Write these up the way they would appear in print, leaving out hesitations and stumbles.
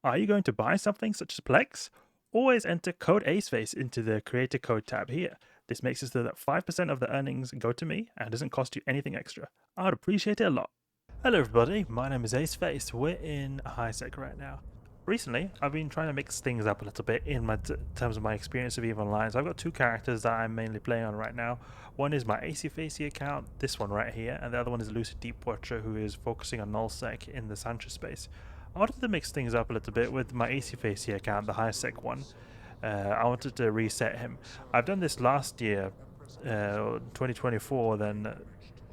Are you going to buy something such as Plex? Always enter code Aceface into the Creator Code tab here. This makes it so that 5% of the earnings go to me and doesn't cost you anything extra. I would appreciate it a lot. Hello everybody, my name is Aceface. We're in HiSec right now. Recently, I've been trying to mix things up a little bit in terms of my experience of EVE Online. So I've got two characters that I'm mainly playing on right now. One is my Aceface account, this one right here, and the other one is Lucid Deepwatcher, who is focusing on nullsec in the Sancho space. I wanted to mix things up a little bit with my Aceface account, the HiSec one. I wanted to reset him. I've done this last year, 2024, then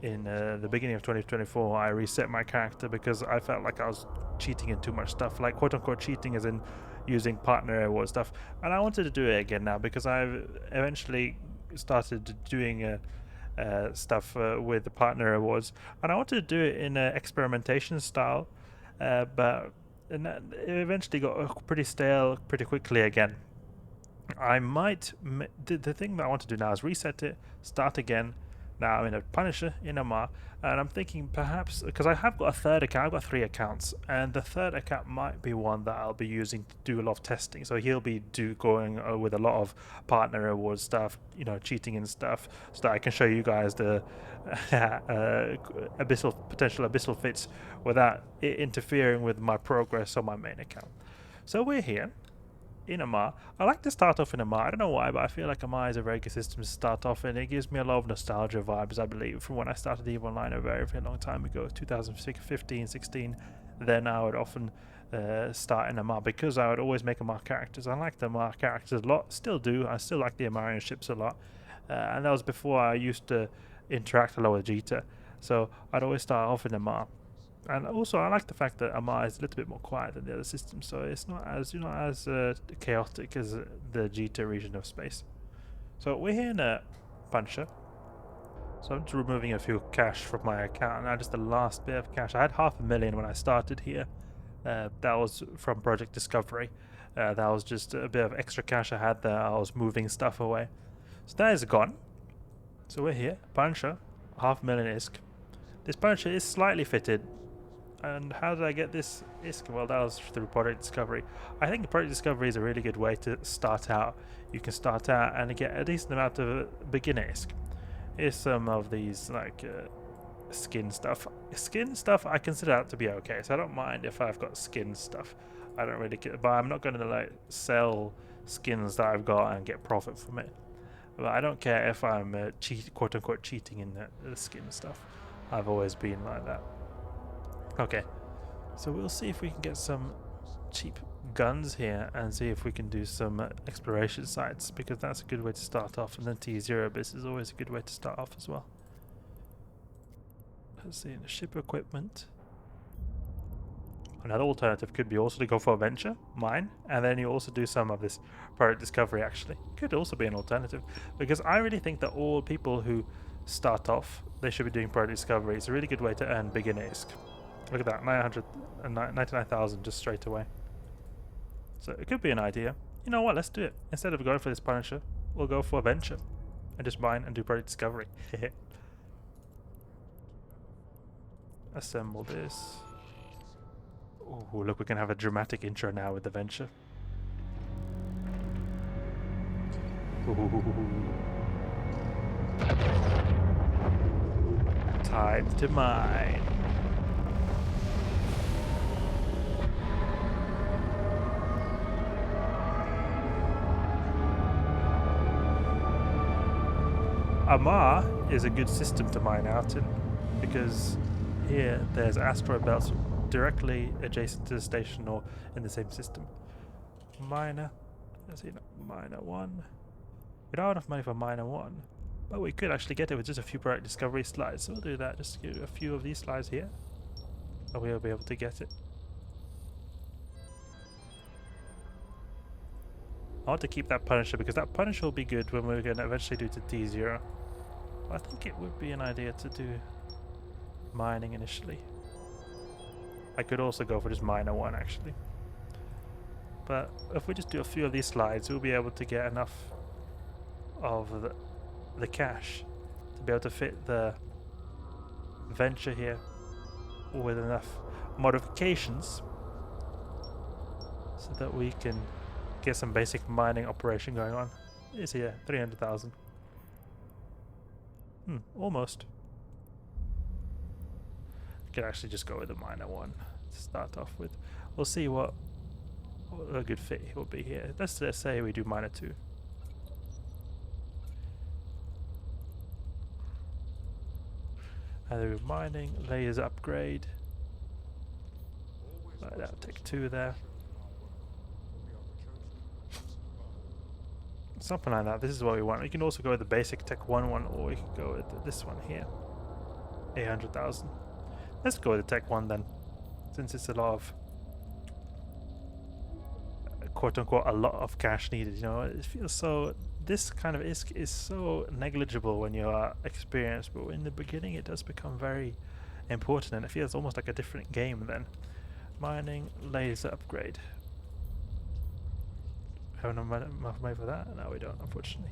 in the beginning of 2024 I reset my character because I felt like I was cheating in too much stuff, like quote-unquote cheating as in using partner award stuff, and I wanted to do it again now because I've eventually started doing stuff with the partner awards, and I wanted to do it in an experimentation style, but it eventually got pretty stale pretty quickly again. I might the thing that I want to do now is reset it, start again. Now I'm in a Punisher in Amarr, and I'm thinking perhaps, because I have got a third account, I've got 3 accounts, and the third account might be one that I'll be using to do a lot of testing. So he'll be going with a lot of partner reward stuff, you know, cheating and stuff, so that I can show you guys the potential abyssal fits without it interfering with my progress on my main account. So we're here in Amarr. I like to start off in Amarr. I don't know why, but I feel like Amarr is a very good system to start off in. It gives me a lot of nostalgia vibes, I believe, from when I started EVE Online a very, very long time ago, 2015, 16. Then I would often start in Amarr because I would always make Amarr characters. I like the Amarr characters a lot, still do. I still like the Amarrian ships a lot. And that was before I used to interact a lot with Jita. So I'd always start off in Amarr. And also, I like the fact that Amarr is a little bit more quiet than the other systems, so it's not as chaotic as the Jita region of space. So we're here in a Punisher. So I'm just removing a few cash from my account. Now just the last bit of cash. I had 500,000 when I started here. That was from Project Discovery. That was just a bit of extra cash I had there. I was moving stuff away. So that is gone. So we're here, Punisher, 500,000 ISK. This Punisher is slightly fitted. And how did I get this ISK? Well, that was through Project Discovery. I think Project Discovery is a really good way to start out. You can start out and get a decent amount of beginner ISK. Here's some of these like skin stuff. Skin stuff I consider that to be okay, so I don't mind if I've got skin stuff. I don't really care, but I'm not going to like sell skins that I've got and get profit from it. But I don't care if I'm quote unquote cheating in the skin stuff. I've always been like that. Okay, so we'll see if we can get some cheap guns here and see if we can do some exploration sites, because that's a good way to start off, and then T0 Abyss is always a good way to start off as well. Let's see, the ship equipment. Another alternative could be also to go for a venture, mine, and then you also do some of this Project Discovery actually. Could also be an alternative, because I really think that all people who start off, they should be doing Project Discovery. It's a really good way to earn beginner ISK. Look at that, 99,000 just straight away. So it could be an idea. You know what, let's do it. Instead of going for this Punisher, we'll go for a venture and just mine and do Project Discovery. Assemble this. Oh, look, we can have a dramatic intro now with the venture. Ooh. Time to mine. Amarr is a good system to mine out in, because here there's asteroid belts directly adjacent to the station or in the same system. Miner, let's see, miner 1. We don't have enough money for miner 1, but we could actually get it with just a few Project Discovery slides, so we'll do that. Just give a few of these slides here, and we'll be able to get it. I want to keep that Punisher because that Punisher will be good when we're going to eventually do to T0. I think it would be an idea to do mining initially. I could also go for just miner 1 actually. But if we just do a few of these slides, we'll be able to get enough of the cash to be able to fit the venture here with enough modifications so that we can get some basic mining operation going on. It's here, 300,000. Almost. Could actually just go with the minor one to start off with. We'll see what a good fit will be here. Let's say we do minor 2. Either mining, layers upgrade. Right, that'll take 2 there. Something like that. This is what we want. We can also go with the basic Tech 1 one, or we could go with this one here. 800,000. Let's go with the Tech 1 then, since it's a lot of quote unquote a lot of cash needed. You know, it feels so. This kind of ISK is so negligible when you are experienced, but in the beginning it does become very important, and it feels almost like a different game then. Mining, laser upgrade. Have enough money for that? No, we don't, unfortunately.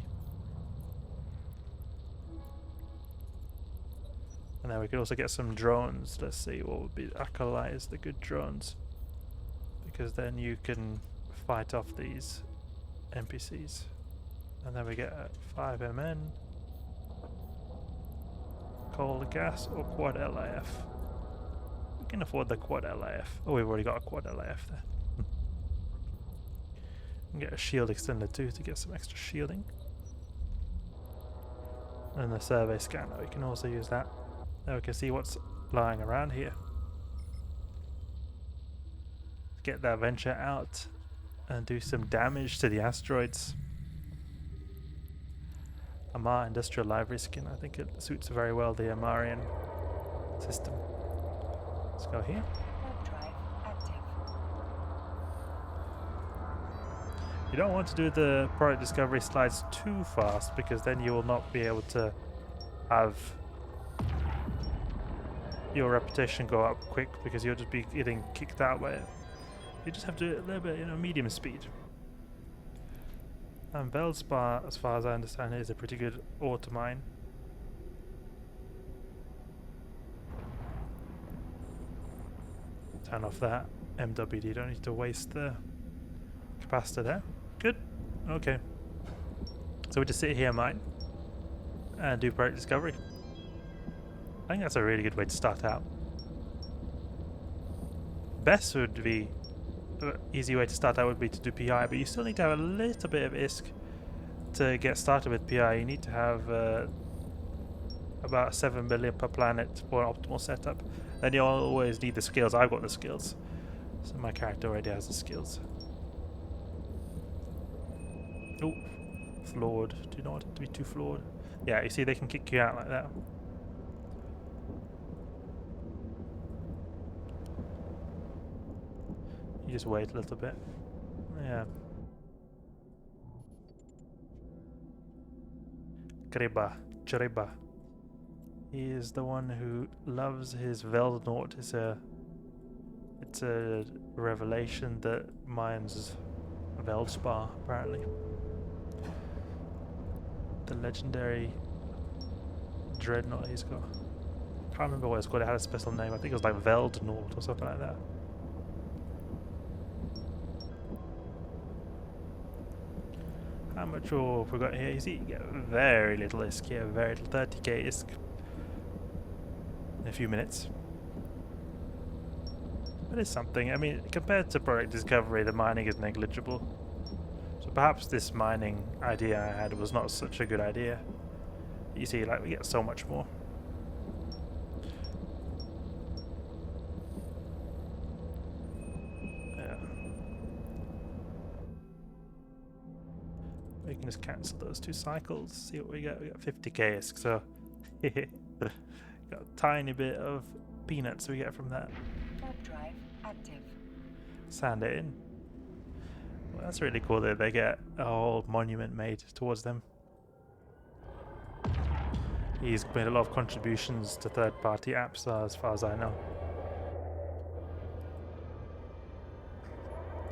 And then we could also get some drones. Let's see what would be Acolyte, the good drones, because then you can fight off these NPCs. And then we get 5 MN, coal, gas, or quad LIF. We can afford the quad LIF. Oh, we've already got a quad LIF there. And get a shield extender too to get some extra shielding. And the survey scanner, we can also use that. Now we can see what's lying around here. Get that venture out and do some damage to the asteroids. Amarr Industrial Library skin, I think it suits very well the Amarrian system. Let's go here. You don't want to do the product discovery slides too fast, because then you will not be able to have your reputation go up quick, because you'll just be getting kicked out by it. You just have to do it a little bit, you know, medium speed. And Veldspar, as far as I understand, is a pretty good ore to mine. Turn off that MWD, don't need to waste the capacitor there. Good. Okay. So we just sit here, mine, and do product discovery. I think that's a really good way to start out. Best would be, easy way to start out would be to do PI, but you still need to have a little bit of ISK to get started with PI. You need to have about 7 million per planet for an optimal setup. Then you always need the skills. I've got the skills, so my character already has the skills. Oh, flawed. Do you not want it to be too flawed? Yeah, you see they can kick you out like that. You just wait a little bit. Yeah. Greba. He is the one who loves his Veldnort. It's a revelation that mines Veldspar, apparently. The legendary dreadnought he's got. Can't remember what it's called. It had a special name. I think it was like Veldnort or something like that. How much ore have we got here? You see, you get very little ISK here, very little, 30k ISK in a few minutes. But it's something. I mean, compared to product discovery, the mining is negligible. So perhaps this mining idea I had was not such a good idea. You see, like, we get so much more. Yeah. We can just cancel those 2 cycles, see what we get. We got 50k ISK, so got a tiny bit of peanuts we get from that. Warp drive active. Sand it in. Well, that's really cool that they get a whole monument made towards them. He's made a lot of contributions to third-party apps, as far as I know.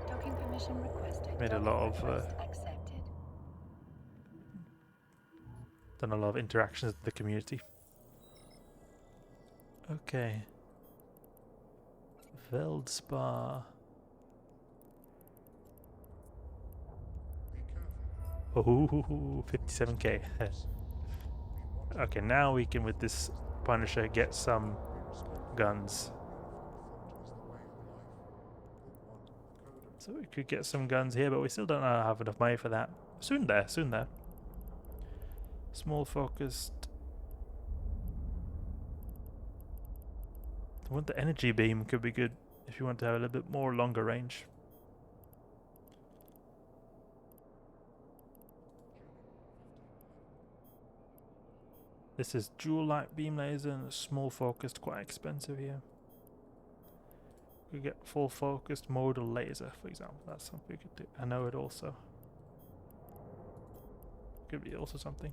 Docking permission requested. Made a lot of accepted. done a lot of interactions with the community. Okay. Veldspar. Oh, 57k. Okay, now we can, with this Punisher, get some guns. So we could get some guns here, but we still don't have enough money for that. Soon there, soon there. Small focused. I want the energy beam could be good if you want to have a little bit more longer range. This is dual light beam laser and small focused, quite expensive here. We get full focused modal laser, for example. That's something we could do. Anode also. Could be also something.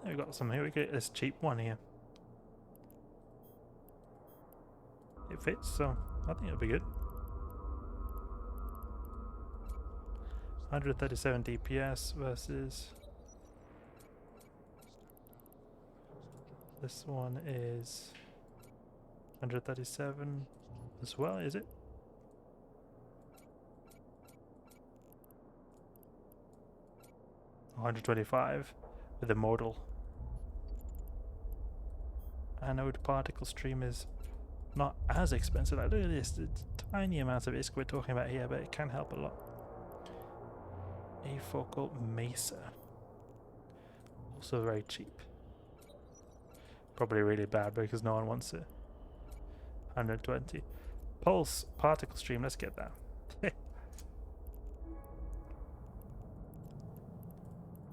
We got some here. We get this cheap one here. It fits, so I think it'll be good. 137 DPS versus this one is 137 as well, is it? $125 with a modal. Anode particle stream is not as expensive. Like, look at this, the tiny amounts of ISK we're talking about here, but it can help a lot. Afocal Mesa, also very cheap. Probably really bad because no one wants it. 120. Pulse particle stream, let's get that.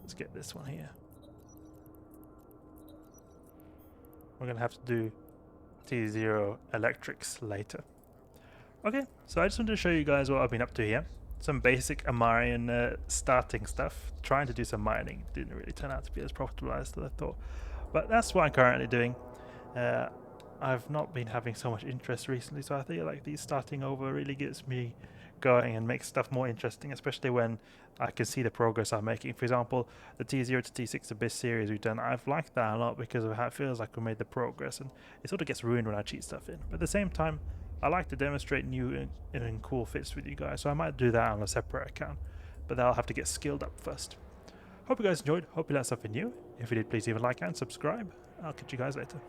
Let's get this one here. We're gonna have to do T0 electrics later. Okay, so I just wanted to show you guys what I've been up to here. Some basic Amarrian starting stuff. Trying to do some mining. Didn't really turn out to be as profitable as I thought. But that's what I'm currently doing. I've not been having so much interest recently, so I feel like these starting over really gets me going and makes stuff more interesting, especially when I can see the progress I'm making. For example, the T0 to T6 Abyss series we've done, I've liked that a lot because of how it feels like we made the progress, and it sort of gets ruined when I cheat stuff in. But at the same time, I like to demonstrate new and cool fits with you guys, so I might do that on a separate account, but that'll have to get skilled up first. Hope you guys enjoyed, hope you learned something new. If you did, please leave a like and subscribe. I'll catch you guys later.